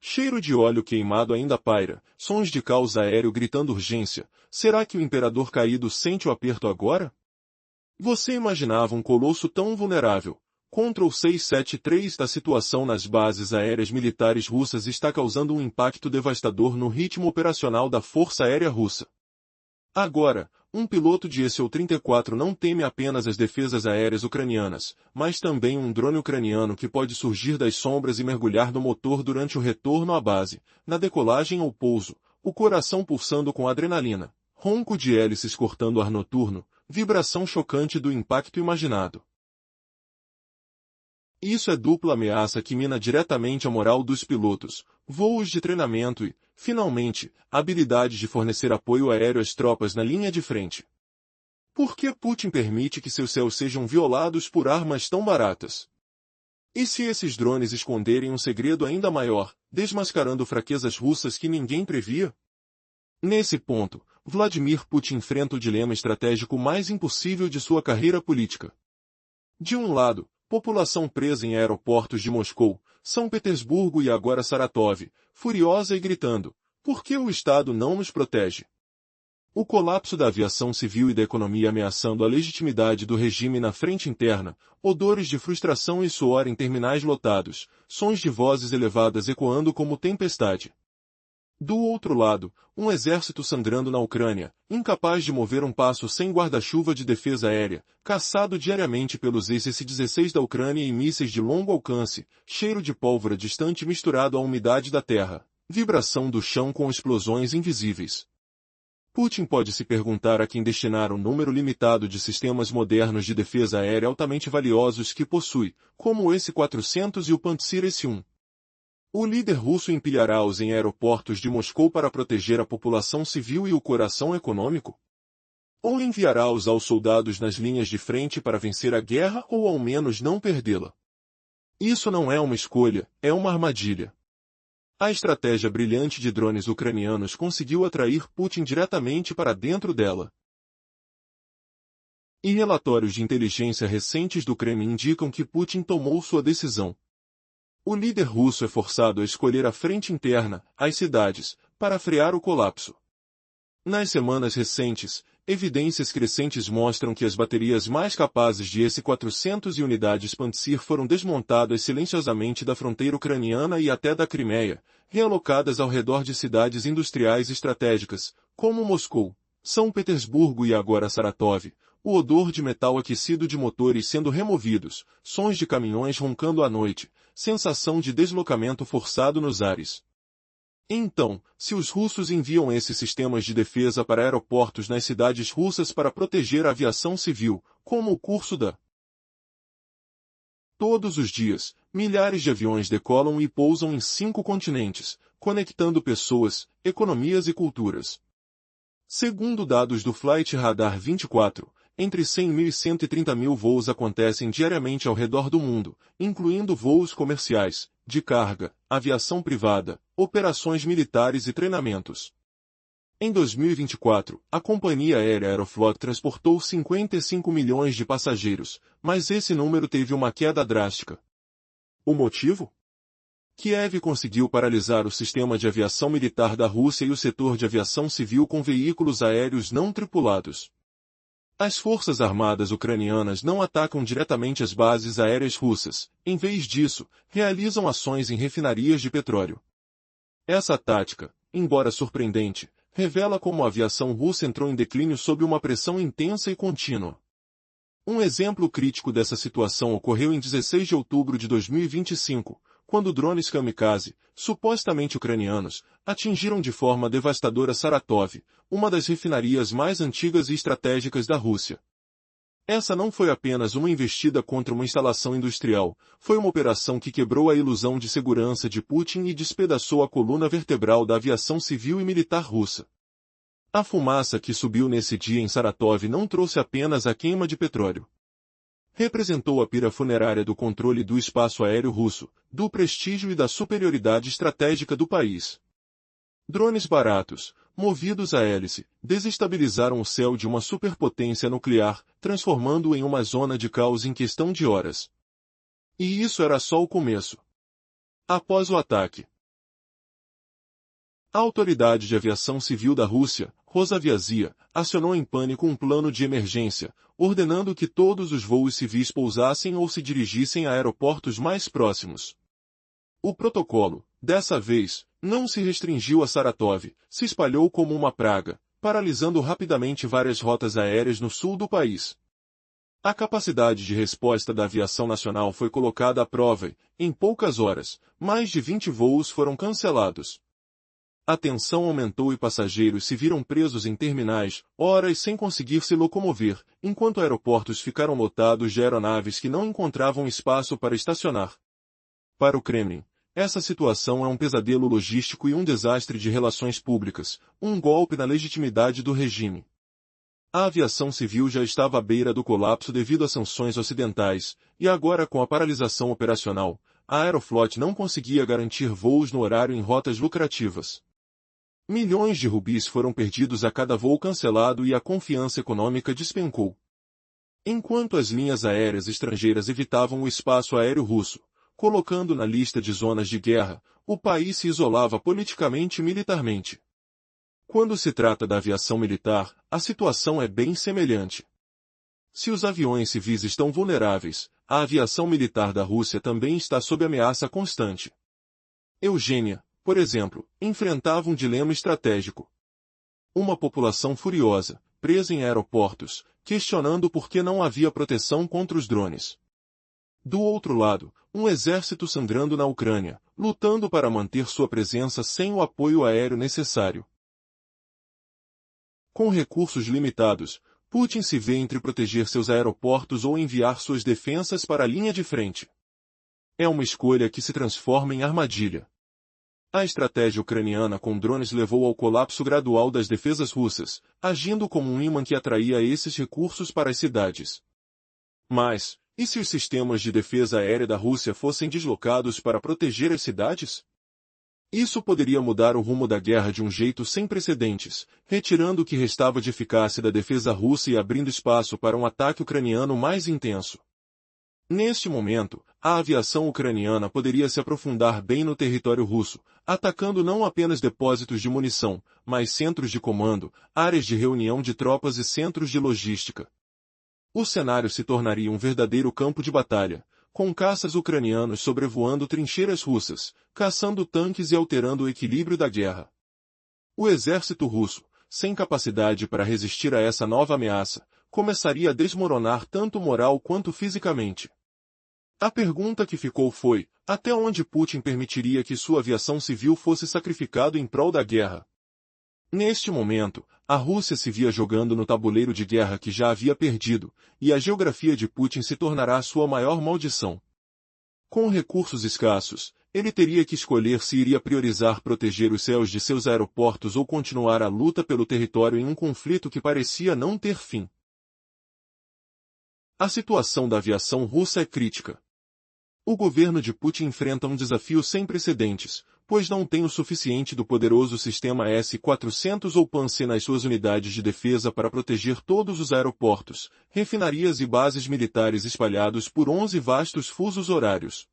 Cheiro de óleo queimado ainda paira, sons de caos aéreo gritando urgência. Será que o imperador caído sente o aperto agora? Você imaginava um colosso tão vulnerável? Ctrl 673 da situação nas bases aéreas militares russas está causando um impacto devastador no ritmo operacional da Força Aérea Russa. Agora, um piloto de SU-34 não teme apenas as defesas aéreas ucranianas, mas também um drone ucraniano que pode surgir das sombras e mergulhar no motor durante o retorno à base, na decolagem ou pouso, o coração pulsando com adrenalina, ronco de hélices cortando ar noturno, vibração chocante do impacto imaginado. Isso é dupla ameaça que mina diretamente a moral dos pilotos, voos de treinamento e, finalmente, a habilidade de fornecer apoio aéreo às tropas na linha de frente. Por que Putin permite que seus céus sejam violados por armas tão baratas? E se esses drones esconderem um segredo ainda maior, desmascarando fraquezas russas que ninguém previa? Nesse ponto, Vladimir Putin enfrenta o dilema estratégico mais impossível de sua carreira política. De um lado, população presa em aeroportos de Moscou, São Petersburgo e agora Saratov, furiosa e gritando: por que o Estado não nos protege? O colapso da aviação civil e da economia ameaçando a legitimidade do regime na frente interna, odores de frustração e suor em terminais lotados, sons de vozes elevadas ecoando como tempestade. Do outro lado, um exército sangrando na Ucrânia, incapaz de mover um passo sem guarda-chuva de defesa aérea, caçado diariamente pelos SS-16 da Ucrânia e mísseis de longo alcance, cheiro de pólvora distante misturado à umidade da terra, vibração do chão com explosões invisíveis. Putin pode se perguntar a quem destinar um número limitado de sistemas modernos de defesa aérea altamente valiosos que possui, como o S-400 e o Pantsir S-1. O líder russo empilhará-os em aeroportos de Moscou para proteger a população civil e o coração econômico? Ou enviará-os aos soldados nas linhas de frente para vencer a guerra ou ao menos não perdê-la? Isso não é uma escolha, é uma armadilha. A estratégia brilhante de drones ucranianos conseguiu atrair Putin diretamente para dentro dela. E relatórios de inteligência recentes do Kremlin indicam que Putin tomou sua decisão. O líder russo é forçado a escolher a frente interna, as cidades, para frear o colapso. Nas semanas recentes, evidências crescentes mostram que as baterias mais capazes de S-400 e unidades Pantsir foram desmontadas silenciosamente da fronteira ucraniana e até da Crimeia, realocadas ao redor de cidades industriais estratégicas, como Moscou, São Petersburgo e agora Saratov, o odor de metal aquecido de motores sendo removidos, sons de caminhões roncando à noite, sensação de deslocamento forçado nos ares. Então, se os russos enviam esses sistemas de defesa para aeroportos nas cidades russas para proteger a aviação civil, como o curso da... Todos os dias, milhares de aviões decolam e pousam em 5 continentes, conectando pessoas, economias e culturas. Segundo dados do Flight Radar 24, entre 100 mil e 130 mil voos acontecem diariamente ao redor do mundo, incluindo voos comerciais, de carga, aviação privada, operações militares e treinamentos. Em 2024, a companhia aérea Aeroflot transportou 55 milhões de passageiros, mas esse número teve uma queda drástica. O motivo? Kiev conseguiu paralisar o sistema de aviação militar da Rússia e o setor de aviação civil com veículos aéreos não tripulados. As forças armadas ucranianas não atacam diretamente as bases aéreas russas, em vez disso, realizam ações em refinarias de petróleo. Essa tática, embora surpreendente, revela como a aviação russa entrou em declínio sob uma pressão intensa e contínua. Um exemplo crítico dessa situação ocorreu em 16 de outubro de 2025, quando drones kamikaze, supostamente ucranianos, atingiram de forma devastadora Saratov, uma das refinarias mais antigas e estratégicas da Rússia. Essa não foi apenas uma investida contra uma instalação industrial, foi uma operação que quebrou a ilusão de segurança de Putin e despedaçou a coluna vertebral da aviação civil e militar russa. A fumaça que subiu nesse dia em Saratov não trouxe apenas a queima de petróleo. Representou a pira funerária do controle do espaço aéreo russo, do prestígio e da superioridade estratégica do país. Drones baratos, movidos a hélice, desestabilizaram o céu de uma superpotência nuclear, transformando-o em uma zona de caos em questão de horas. E isso era só o começo. Após o ataque, a Autoridade de Aviação Civil da Rússia, Rosaviazia, acionou em pânico um plano de emergência, ordenando que todos os voos civis pousassem ou se dirigissem a aeroportos mais próximos. O protocolo, dessa vez, não se restringiu a Saratov, se espalhou como uma praga, paralisando rapidamente várias rotas aéreas no sul do país. A capacidade de resposta da aviação nacional foi colocada à prova e, em poucas horas, mais de 20 voos foram cancelados. A tensão aumentou e passageiros se viram presos em terminais, horas sem conseguir se locomover, enquanto aeroportos ficaram lotados de aeronaves que não encontravam espaço para estacionar. Para o Kremlin, essa situação é um pesadelo logístico e um desastre de relações públicas, um golpe na legitimidade do regime. A aviação civil já estava à beira do colapso devido a sanções ocidentais, e agora com a paralisação operacional, a Aeroflot não conseguia garantir voos no horário em rotas lucrativas. Milhões de rubis foram perdidos a cada voo cancelado e a confiança econômica despencou. Enquanto as linhas aéreas estrangeiras evitavam o espaço aéreo russo, colocando na lista de zonas de guerra, o país se isolava politicamente e militarmente. Quando se trata da aviação militar, a situação é bem semelhante. Se os aviões civis estão vulneráveis, a aviação militar da Rússia também está sob ameaça constante. Eugênia, por exemplo, enfrentava um dilema estratégico. Uma população furiosa, presa em aeroportos, questionando por que não havia proteção contra os drones. Do outro lado, um exército sangrando na Ucrânia, lutando para manter sua presença sem o apoio aéreo necessário. Com recursos limitados, Putin se vê entre proteger seus aeroportos ou enviar suas defensas para a linha de frente. É uma escolha que se transforma em armadilha. A estratégia ucraniana com drones levou ao colapso gradual das defesas russas, agindo como um ímã que atraía esses recursos para as cidades. Mas, e se os sistemas de defesa aérea da Rússia fossem deslocados para proteger as cidades? Isso poderia mudar o rumo da guerra de um jeito sem precedentes, retirando o que restava de eficácia da defesa russa e abrindo espaço para um ataque ucraniano mais intenso. Neste momento, a aviação ucraniana poderia se aprofundar bem no território russo, atacando não apenas depósitos de munição, mas centros de comando, áreas de reunião de tropas e centros de logística. O cenário se tornaria um verdadeiro campo de batalha, com caças ucranianos sobrevoando trincheiras russas, caçando tanques e alterando o equilíbrio da guerra. O exército russo, sem capacidade para resistir a essa nova ameaça, começaria a desmoronar tanto moral quanto fisicamente. A pergunta que ficou foi, até onde Putin permitiria que sua aviação civil fosse sacrificado em prol da guerra? Neste momento, a Rússia se via jogando no tabuleiro de guerra que já havia perdido, e a geografia de Putin se tornará sua maior maldição. Com recursos escassos, ele teria que escolher se iria priorizar proteger os céus de seus aeroportos ou continuar a luta pelo território em um conflito que parecia não ter fim. A situação da aviação russa é crítica. O governo de Putin enfrenta um desafio sem precedentes, pois não tem o suficiente do poderoso sistema S-400 ou Pan-C nas suas unidades de defesa para proteger todos os aeroportos, refinarias e bases militares espalhados por 11 vastos fusos horários.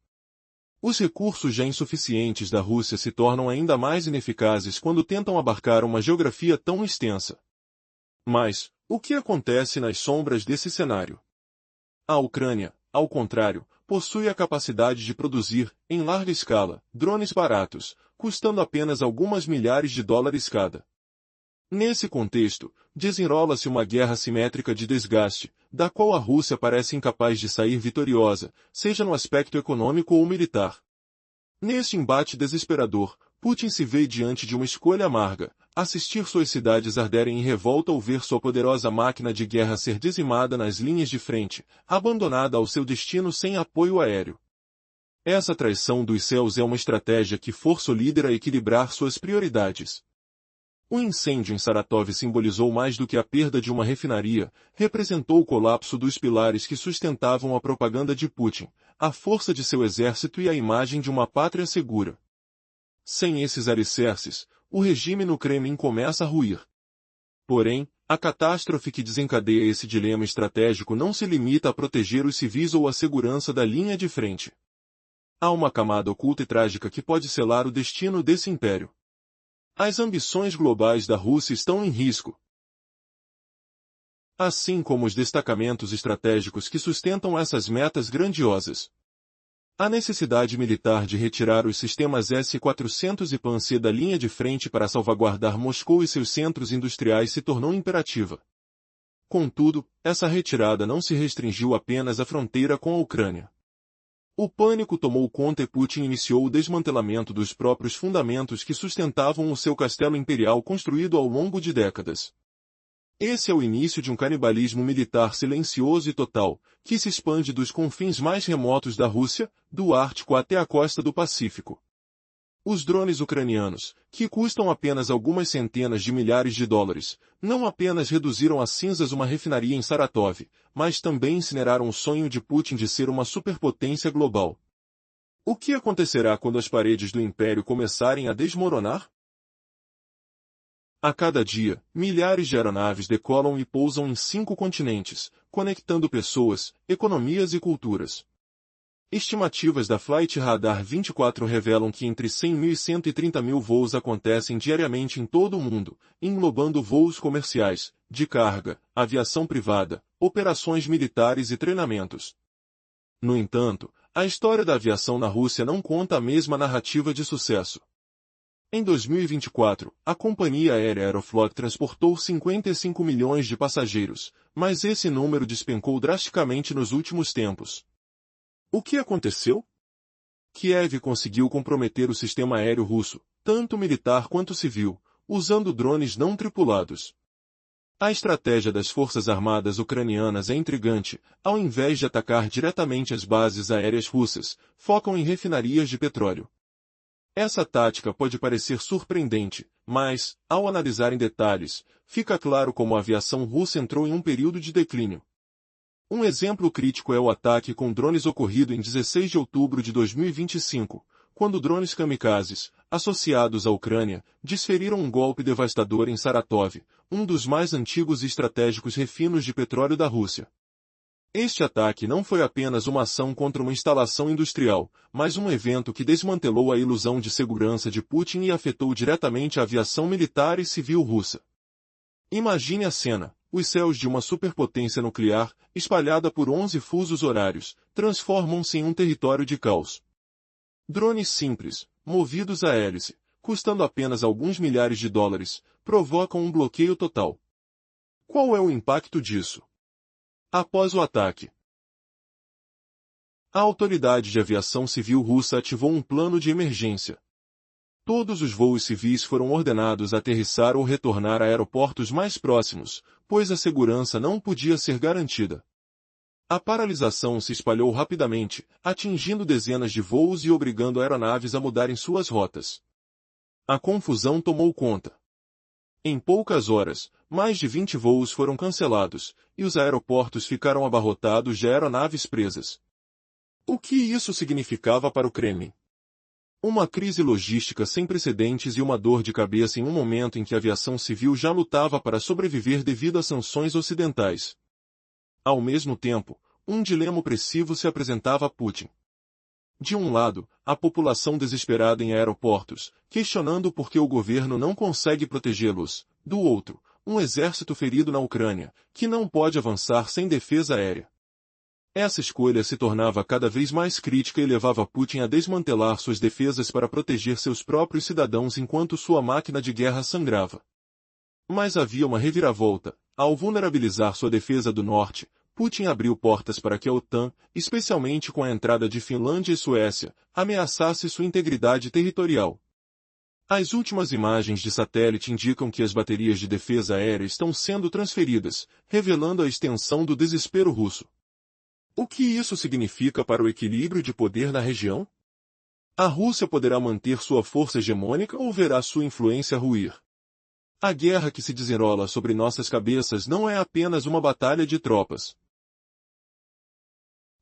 Os recursos já insuficientes da Rússia se tornam ainda mais ineficazes quando tentam abarcar uma geografia tão extensa. Mas, o que acontece nas sombras desse cenário? A Ucrânia, ao contrário, possui a capacidade de produzir, em larga escala, drones baratos, custando apenas algumas milhares de dólares cada. Nesse contexto, desenrola-se uma guerra simétrica de desgaste, da qual a Rússia parece incapaz de sair vitoriosa, seja no aspecto econômico ou militar. Neste embate desesperador, Putin se vê diante de uma escolha amarga: assistir suas cidades arderem em revolta ou ver sua poderosa máquina de guerra ser dizimada nas linhas de frente, abandonada ao seu destino sem apoio aéreo. Essa traição dos céus é uma estratégia que força o líder a equilibrar suas prioridades. O incêndio em Saratov simbolizou mais do que a perda de uma refinaria, representou o colapso dos pilares que sustentavam a propaganda de Putin, a força de seu exército e a imagem de uma pátria segura. Sem esses alicerces, o regime no Kremlin começa a ruir. Porém, a catástrofe que desencadeia esse dilema estratégico não se limita a proteger os civis ou a segurança da linha de frente. Há uma camada oculta e trágica que pode selar o destino desse império. As ambições globais da Rússia estão em risco. Assim como os destacamentos estratégicos que sustentam essas metas grandiosas. A necessidade militar de retirar os sistemas S-400 e Pan-C da linha de frente para salvaguardar Moscou e seus centros industriais se tornou imperativa. Contudo, essa retirada não se restringiu apenas à fronteira com a Ucrânia. O pânico tomou conta e Putin iniciou o desmantelamento dos próprios fundamentos que sustentavam o seu castelo imperial construído ao longo de décadas. Esse é o início de um canibalismo militar silencioso e total, que se expande dos confins mais remotos da Rússia, do Ártico até a costa do Pacífico. Os drones ucranianos, que custam apenas algumas centenas de milhares de dólares, não apenas reduziram a cinzas uma refinaria em Saratov, mas também incineraram o sonho de Putin de ser uma superpotência global. O que acontecerá quando as paredes do império começarem a desmoronar? A cada dia, milhares de aeronaves decolam e pousam em 5 continentes, conectando pessoas, economias e culturas. Estimativas da Flight Radar 24 revelam que entre 100 mil e 130 mil voos acontecem diariamente em todo o mundo, englobando voos comerciais, de carga, aviação privada, operações militares e treinamentos. No entanto, a história da aviação na Rússia não conta a mesma narrativa de sucesso. Em 2024, a companhia aérea Aeroflot transportou 55 milhões de passageiros, mas esse número despencou drasticamente nos últimos tempos. O que aconteceu? Kiev conseguiu comprometer o sistema aéreo russo, tanto militar quanto civil, usando drones não tripulados. A estratégia das forças armadas ucranianas é intrigante: ao invés de atacar diretamente as bases aéreas russas, focam em refinarias de petróleo. Essa tática pode parecer surpreendente, mas, ao analisar em detalhes, fica claro como a aviação russa entrou em um período de declínio. Um exemplo crítico é o ataque com drones ocorrido em 16 de outubro de 2025, quando drones kamikazes, associados à Ucrânia, desferiram um golpe devastador em Saratov, um dos mais antigos e estratégicos refinos de petróleo da Rússia. Este ataque não foi apenas uma ação contra uma instalação industrial, mas um evento que desmantelou a ilusão de segurança de Putin e afetou diretamente a aviação militar e civil russa. Imagine a cena: os céus de uma superpotência nuclear, espalhada por 11 fusos horários, transformam-se em um território de caos. Drones simples, movidos a hélice, custando apenas alguns milhares de dólares, provocam um bloqueio total. Qual é o impacto disso? Após o ataque, a Autoridade de Aviação Civil Russa ativou um plano de emergência. Todos os voos civis foram ordenados a aterrissar ou retornar a aeroportos mais próximos, pois a segurança não podia ser garantida. A paralisação se espalhou rapidamente, atingindo dezenas de voos e obrigando aeronaves a mudarem suas rotas. A confusão tomou conta. Em poucas horas, mais de 20 voos foram cancelados, e os aeroportos ficaram abarrotados de aeronaves presas. O que isso significava para o Kremlin? Uma crise logística sem precedentes e uma dor de cabeça em um momento em que a aviação civil já lutava para sobreviver devido às sanções ocidentais. Ao mesmo tempo, um dilema opressivo se apresentava a Putin. De um lado, a população desesperada em aeroportos, questionando por que o governo não consegue protegê-los. Do outro, um exército ferido na Ucrânia, que não pode avançar sem defesa aérea. Essa escolha se tornava cada vez mais crítica e levava Putin a desmantelar suas defesas para proteger seus próprios cidadãos enquanto sua máquina de guerra sangrava. Mas havia uma reviravolta. Ao vulnerabilizar sua defesa do norte, Putin abriu portas para que a OTAN, especialmente com a entrada de Finlândia e Suécia, ameaçasse sua integridade territorial. As últimas imagens de satélite indicam que as baterias de defesa aérea estão sendo transferidas, revelando a extensão do desespero russo. O que isso significa para o equilíbrio de poder na região? A Rússia poderá manter sua força hegemônica ou verá sua influência ruir? A guerra que se desenrola sobre nossas cabeças não é apenas uma batalha de tropas,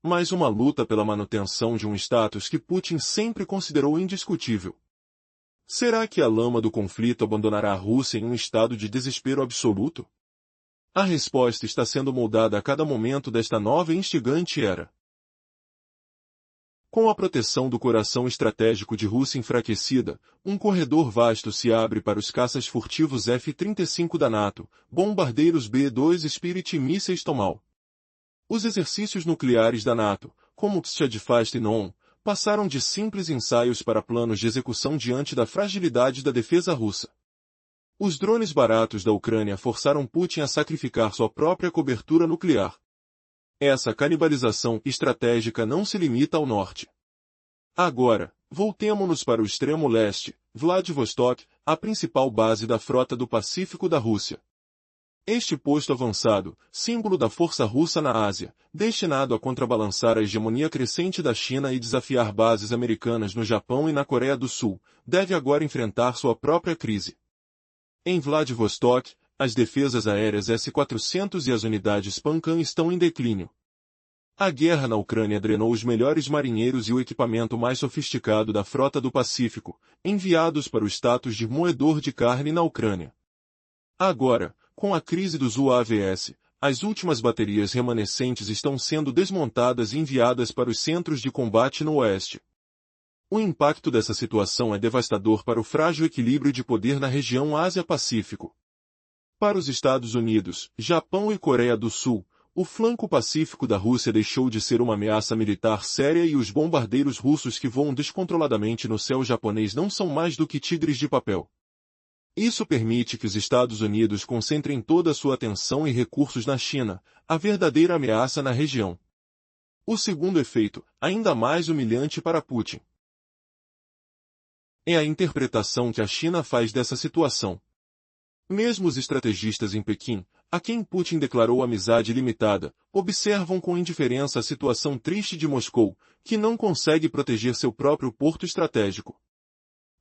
mas uma luta pela manutenção de um status que Putin sempre considerou indiscutível. Será que a lama do conflito abandonará a Rússia em um estado de desespero absoluto? A resposta está sendo moldada a cada momento desta nova e instigante era. Com a proteção do coração estratégico de Rússia enfraquecida, um corredor vasto se abre para os caças furtivos F-35 da NATO, bombardeiros B-2 Spirit e mísseis Tomahawk. Os exercícios nucleares da NATO, como Steadfast e NOM, passaram de simples ensaios para planos de execução diante da fragilidade da defesa russa. Os drones baratos da Ucrânia forçaram Putin a sacrificar sua própria cobertura nuclear. Essa canibalização estratégica não se limita ao norte. Agora, voltemo-nos para o extremo leste, Vladivostok, a principal base da frota do Pacífico da Rússia. Este posto avançado, símbolo da força russa na Ásia, destinado a contrabalançar a hegemonia crescente da China e desafiar bases americanas no Japão e na Coreia do Sul, deve agora enfrentar sua própria crise. Em Vladivostok, as defesas aéreas S-400 e as unidades Pankan estão em declínio. A guerra na Ucrânia drenou os melhores marinheiros e o equipamento mais sofisticado da frota do Pacífico, enviados para o status de moedor de carne na Ucrânia. Agora, com a crise dos UAVs, as últimas baterias remanescentes estão sendo desmontadas e enviadas para os centros de combate no oeste. O impacto dessa situação é devastador para o frágil equilíbrio de poder na região Ásia-Pacífico. Para os Estados Unidos, Japão e Coreia do Sul, o flanco pacífico da Rússia deixou de ser uma ameaça militar séria e os bombardeiros russos que voam descontroladamente no céu japonês não são mais do que tigres de papel. Isso permite que os Estados Unidos concentrem toda a sua atenção e recursos na China, a verdadeira ameaça na região. O segundo efeito, ainda mais humilhante para Putin, é a interpretação que a China faz dessa situação. Mesmo os estrategistas em Pequim, a quem Putin declarou amizade limitada, observam com indiferença a situação triste de Moscou, que não consegue proteger seu próprio porto estratégico.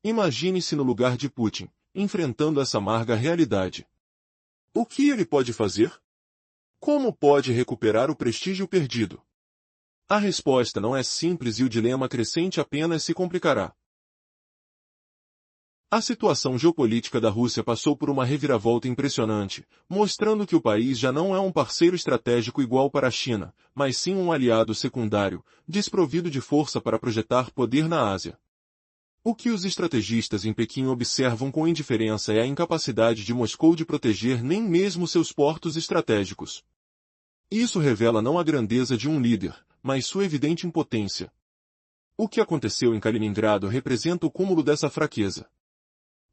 Imagine-se no lugar de Putin, enfrentando essa amarga realidade. O que ele pode fazer? Como pode recuperar o prestígio perdido? A resposta não é simples e o dilema crescente apenas se complicará. A situação geopolítica da Rússia passou por uma reviravolta impressionante, mostrando que o país já não é um parceiro estratégico igual para a China, mas sim um aliado secundário, desprovido de força para projetar poder na Ásia. O que os estrategistas em Pequim observam com indiferença é a incapacidade de Moscou de proteger nem mesmo seus portos estratégicos. Isso revela não a grandeza de um líder, mas sua evidente impotência. O que aconteceu em Kaliningrado representa o cúmulo dessa fraqueza.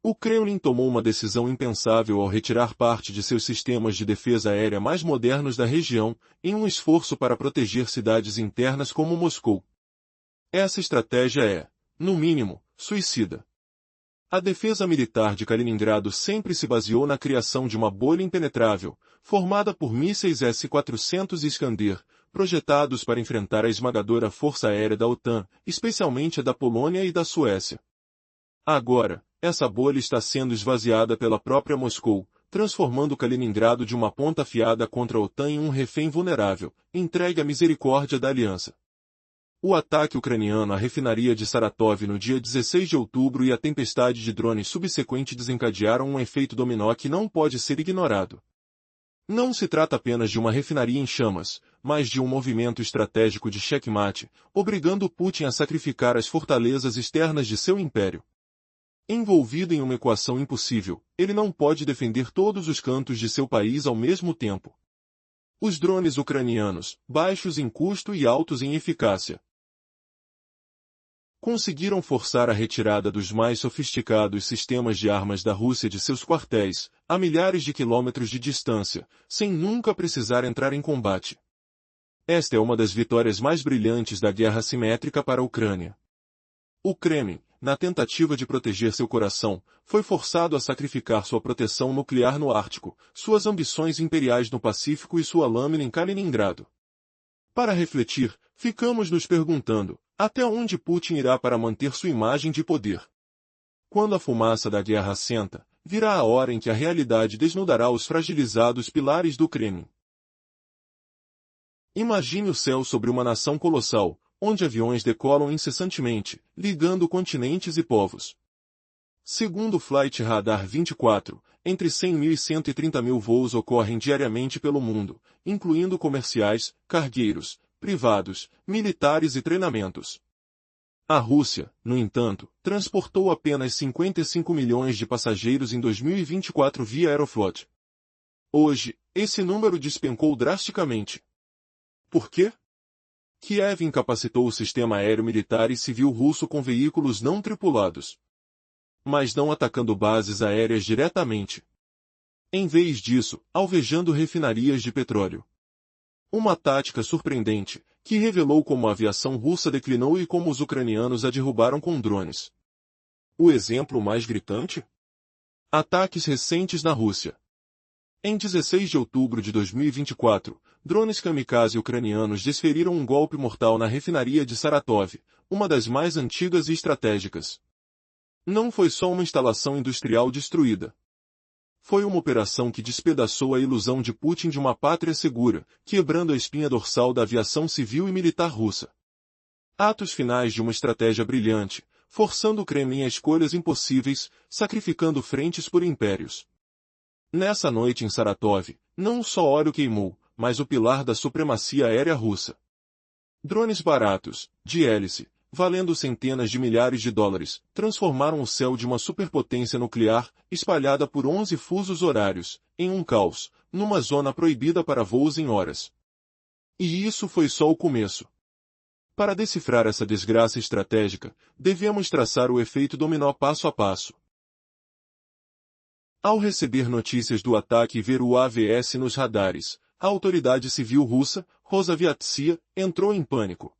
O Kremlin tomou uma decisão impensável ao retirar parte de seus sistemas de defesa aérea mais modernos da região, em um esforço para proteger cidades internas como Moscou. Essa estratégia é, no mínimo, suicida. A defesa militar de Kaliningrado sempre se baseou na criação de uma bolha impenetrável, formada por mísseis S-400 Iskander, projetados para enfrentar a esmagadora força aérea da OTAN, especialmente a da Polônia e da Suécia. Agora, essa bolha está sendo esvaziada pela própria Moscou, transformando Kaliningrado de uma ponta afiada contra a OTAN em um refém vulnerável, entregue à misericórdia da aliança. O ataque ucraniano à refinaria de Saratov no dia 16 de outubro e a tempestade de drones subsequente desencadearam um efeito dominó que não pode ser ignorado. Não se trata apenas de uma refinaria em chamas, mas de um movimento estratégico de checkmate, obrigando Putin a sacrificar as fortalezas externas de seu império. Envolvido em uma equação impossível, ele não pode defender todos os cantos de seu país ao mesmo tempo. Os drones ucranianos, baixos em custo e altos em eficácia, conseguiram forçar a retirada dos mais sofisticados sistemas de armas da Rússia de seus quartéis, a milhares de quilômetros de distância, sem nunca precisar entrar em combate. Esta é uma das vitórias mais brilhantes da guerra assimétrica para a Ucrânia. O Kremlin, na tentativa de proteger seu coração, foi forçado a sacrificar sua proteção nuclear no Ártico, suas ambições imperiais no Pacífico e sua lâmina em Kaliningrado. Para refletir, ficamos nos perguntando, até onde Putin irá para manter sua imagem de poder? Quando a fumaça da guerra assenta, virá a hora em que a realidade desnudará os fragilizados pilares do Kremlin. Imagine o céu sobre uma nação colossal, onde aviões decolam incessantemente, ligando continentes e povos. Segundo o Flight Radar 24, entre 100.000 e 130.000 voos ocorrem diariamente pelo mundo, incluindo comerciais, cargueiros, privados, militares e treinamentos. A Rússia, no entanto, transportou apenas 55 milhões de passageiros em 2024 via Aeroflot. Hoje, esse número despencou drasticamente. Por quê? Kiev incapacitou o sistema aéreo militar e civil russo com veículos não tripulados, mas não atacando bases aéreas diretamente. Em vez disso, alvejando refinarias de petróleo. Uma tática surpreendente, que revelou como a aviação russa declinou e como os ucranianos a derrubaram com drones. O exemplo mais gritante? Ataques recentes na Rússia. Em 16 de outubro de 2024, drones kamikaze ucranianos desferiram um golpe mortal na refinaria de Saratov, uma das mais antigas e estratégicas. Não foi só uma instalação industrial destruída. Foi uma operação que despedaçou a ilusão de Putin de uma pátria segura, quebrando a espinha dorsal da aviação civil e militar russa. Atos finais de uma estratégia brilhante, forçando o Kremlin a escolhas impossíveis, sacrificando frentes por impérios. Nessa noite em Saratov, não só óleo queimou, mas o pilar da supremacia aérea russa. Drones baratos, de hélice, valendo centenas de milhares de dólares, transformaram o céu de uma superpotência nuclear, espalhada por 11 fusos horários, em um caos, numa zona proibida para voos em horas. E isso foi só o começo. Para decifrar essa desgraça estratégica, devemos traçar o efeito dominó passo a passo. Ao receber notícias do ataque e ver o AVS nos radares, a autoridade civil russa, Rosaviatsia, entrou em pânico.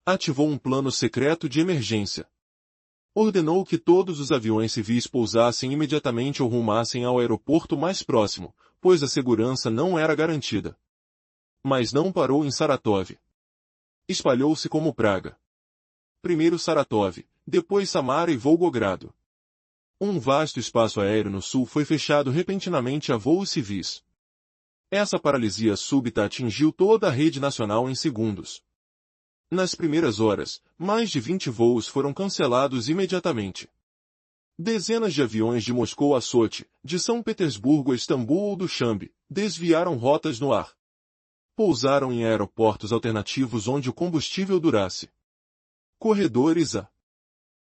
Ativou um plano secreto de emergência. Ordenou que todos os aviões civis pousassem imediatamente ou rumassem ao aeroporto mais próximo, pois a segurança não era garantida. Mas não parou em Saratov. Espalhou-se como praga. Primeiro Saratov, depois Samara e Volgogrado. Um vasto espaço aéreo no sul foi fechado repentinamente a voos civis. Essa paralisia súbita atingiu toda a rede nacional em segundos. Nas primeiras horas, mais de 20 voos foram cancelados imediatamente. Dezenas de aviões de Moscou a Sochi, de São Petersburgo a Istambul ou do Xambi, desviaram rotas no ar. Pousaram em aeroportos alternativos onde o combustível durasse. Corredores a